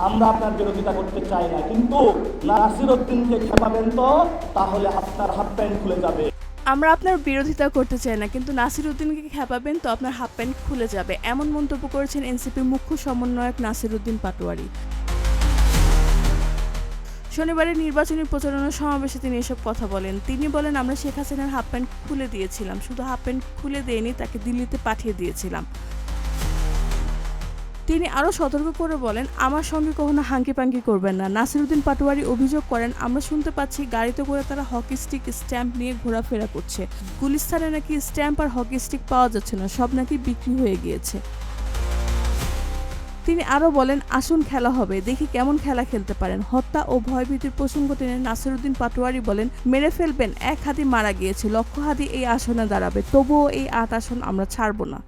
আমরা আপনার বিরোধিতা করতে চাই না, কিন্তু নাসির উদ্দিনকে খেপাবেন তো তাহলে আপনার হাফ প্যান্ট খুলে যাবে। আমরা আপনার বিরোধিতা করতে চাই না, কিন্তু নাসির উদ্দিনকে খেপাবেন তো আপনার হাফ প্যান্ট খুলে যাবে, এমন মন্তব্য করেছেন এনসিপির মুখ্য সমন্বয়ক নাসির উদ্দিন পাটোয়ারি। শনিবারের নির্বাচনী প্রচারণা সমাবেশে তিনি এসব কথা বলেন। তিনি বলেন, আমরা শেখ হাসিনার হাফ প্যান্ট খুলে দিয়েছিলাম, শুধু হাফ প্যান্ট খুলে দেয়নি, তাকে দিল্লিতে পাঠিয়ে দিয়েছিলাম। তিনি আরও সতর্ক করে বলেন, আমার সঙ্গে কখনো হাঙ্কিপাঙ্কি করবেন না। নাসির উদ্দিন পাটোয়ারি অভিযোগ করেন, আমরা শুনতে পাচ্ছি গাড়িতে করে তারা হকি স্টিক স্ট্যাম্প নিয়ে ঘোরাফেরা করছে। গুলিস্তানে নাকি স্ট্যাম্প আর হকি স্টিক পাওয়া যাচ্ছে না, সব নাকি বিক্রি হয়ে গিয়েছে। তিনি আরও বলেন, আসুন খেলা হবে, দেখি কেমন খেলা খেলতে পারেন। হত্যা ও ভয়ভীতির প্রসঙ্গ টেনে নাসির উদ্দিন পাটোয়ারি বলেন, মেরে ফেলবেন, 1 হাদি মারা গিয়েছে, লক্ষ হাদি এই আসনে দাঁড়াবে, তবুও এই 8 আসন আমরা ছাড়ব না।